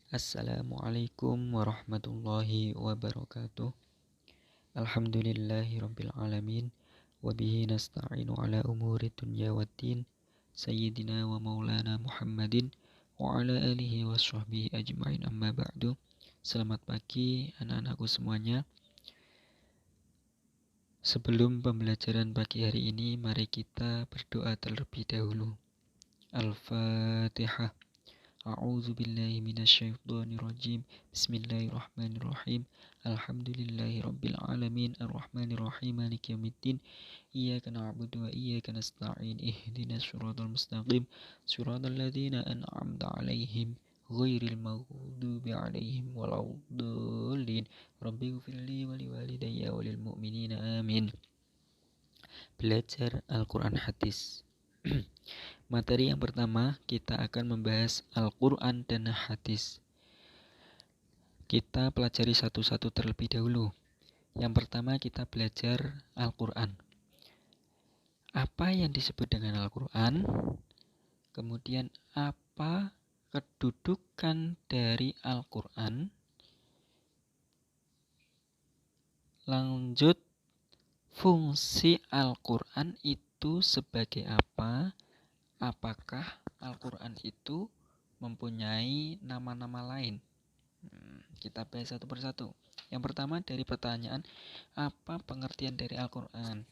Assalamualaikum warahmatullahi wabarakatuh. Alhamdulillahi rabbil alamin. Wabihi nasta'inu ala umuri dunya waddin. Sayyidina wa maulana Muhammadin wa ala alihi wa sahbihi ajma'in, amma ba'du. Selamat pagi anak-anakku semuanya. Sebelum pembelajaran pagi hari ini, mari kita berdoa terlebih dahulu. Al-Fatihah. A'udzu billahi minasyaitonir rajim. Bismillahirrahmanirrahim. Alhamdulillahi rabbil alamin arrahmanir rahim maliki yaumiddin. Iyyaka na'budu wa iyyaka nasta'in. Ihdinas shiratal mustaqim. Shiratal ladzina an'amta 'alaihim ghairil maghdubi 'alaihim waladdallin. Rabbighfirli wa liwalidayya wa lil mu'minina amin. Belajar Al-Qur'an hadis. Materi yang pertama, kita akan membahas Al-Quran dan hadis. Kita pelajari satu-satu terlebih dahulu. Yang pertama, kita belajar Al-Quran. Apa yang disebut dengan Al-Quran? Kemudian apa kedudukan dari Al-Quran? Lanjut, fungsi Al-Quran itu sebagai apa? Apakah Al-Quran itu mempunyai nama-nama lain? Kita bahas satu persatu. Yang pertama dari pertanyaan, apa pengertian dari Al-Quran?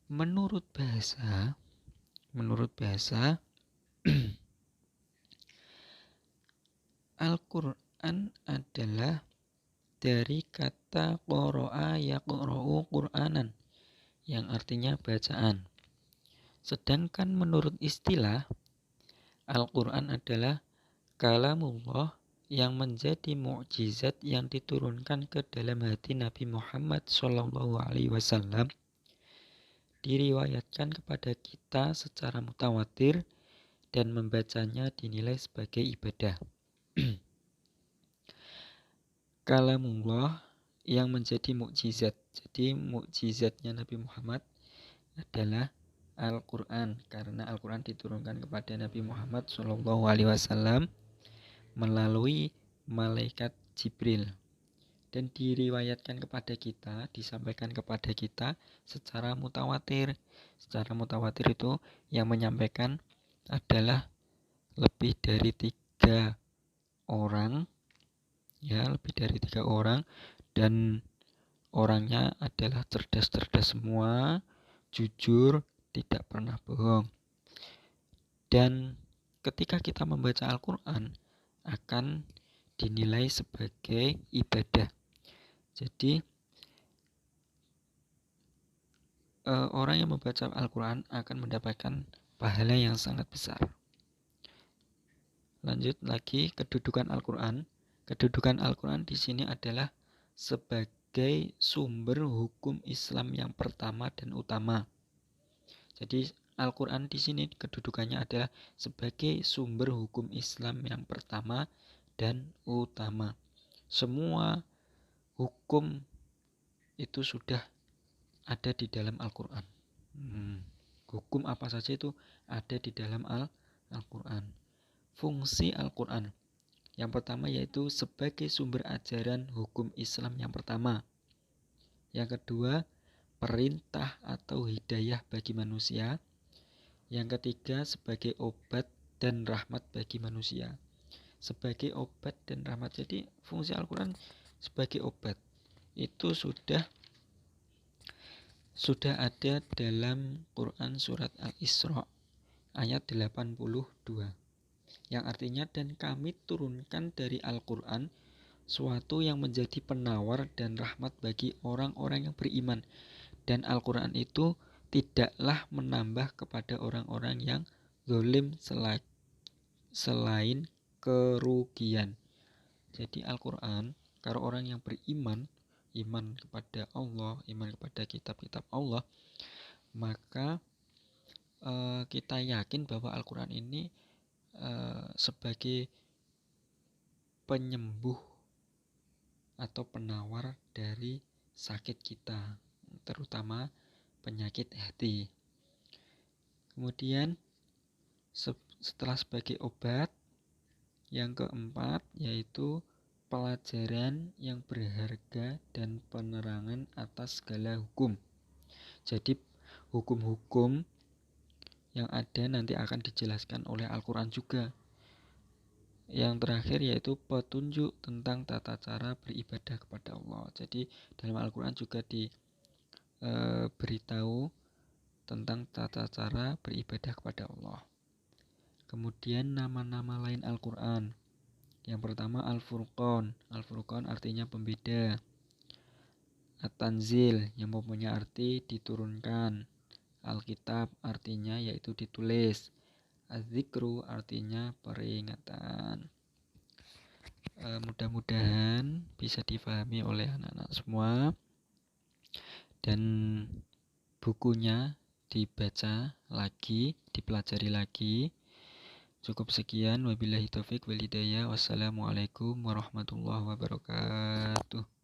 Menurut bahasa Al-Quran adalah dari kata qara'a yaqra'u Qur'anan, yang artinya bacaan. Sedangkan menurut istilah, Al-Quran adalah kalamullah yang menjadi mukjizat yang diturunkan ke dalam hati Nabi Muhammad SAW, diriwayatkan kepada kita secara mutawatir dan membacanya dinilai sebagai ibadah. Kalamullah yang menjadi mukjizat. Jadi mukjizatnya Nabi Muhammad adalah Al-Quran, karena Al-Quran diturunkan kepada Nabi Muhammad SAW melalui malaikat Jibril dan diriwayatkan kepada kita, disampaikan kepada kita secara mutawatir. Secara mutawatir itu yang menyampaikan adalah lebih dari 3 orang, lebih dari 3 orang, dan orangnya adalah cerdas-cerdas semua, jujur, tidak pernah bohong. Dan ketika kita membaca Al-Quran akan dinilai sebagai ibadah. Jadi orang yang membaca Al-Quran akan mendapatkan pahala yang sangat besar. Lanjut lagi, kedudukan Al-Quran. Kedudukan Al-Quran di sini adalah sebagai sumber hukum Islam yang pertama dan utama. Jadi Al-Quran di sini kedudukannya adalah sebagai sumber hukum Islam yang pertama dan utama. Semua hukum itu sudah ada di dalam Al-Quran. Hukum apa saja itu ada di dalam Al-Quran. Fungsi Al-Quran yang pertama yaitu sebagai sumber ajaran hukum Islam yang pertama. Yang kedua, perintah atau hidayah bagi manusia. Yang ketiga, sebagai obat dan rahmat bagi manusia. Sebagai obat dan rahmat. Jadi fungsi Al-Quran sebagai obat itu sudah ada dalam Quran surat Al-Isra ayat 82, yang artinya, dan kami turunkan dari Al-Quran suatu yang menjadi penawar dan rahmat bagi orang-orang yang beriman, dan Al-Quran itu tidaklah menambah kepada orang-orang yang zalim selain kerugian. Jadi Al-Quran, kalau orang yang beriman, iman kepada Allah, iman kepada kitab-kitab Allah, maka kita yakin bahwa Al-Quran ini sebagai penyembuh atau penawar dari sakit kita, terutama penyakit hati. Kemudian setelah sebagai obat, Yang keempat yaitu pelajaran yang berharga dan penerangan atas segala hukum. Jadi hukum-hukum yang ada nanti akan dijelaskan oleh Al-Quran juga. Yang terakhir yaitu petunjuk tentang tata cara beribadah kepada Allah. Jadi dalam Al-Quran juga diberitahu tentang tata cara beribadah kepada Allah. Kemudian nama-nama lain Al-Quran. Yang pertama Al-Furqan. Al-Furqan artinya pembeda. At-Tanzil yang mempunyai arti diturunkan. Alkitab artinya yaitu ditulis. Az-Zikru artinya peringatan. Mudah-mudahan bisa difahami oleh anak-anak semua. Dan bukunya dibaca lagi, dipelajari lagi. Cukup sekian, wabillahi taufik wal hidayah. Wassalamualaikum warahmatullahi wabarakatuh.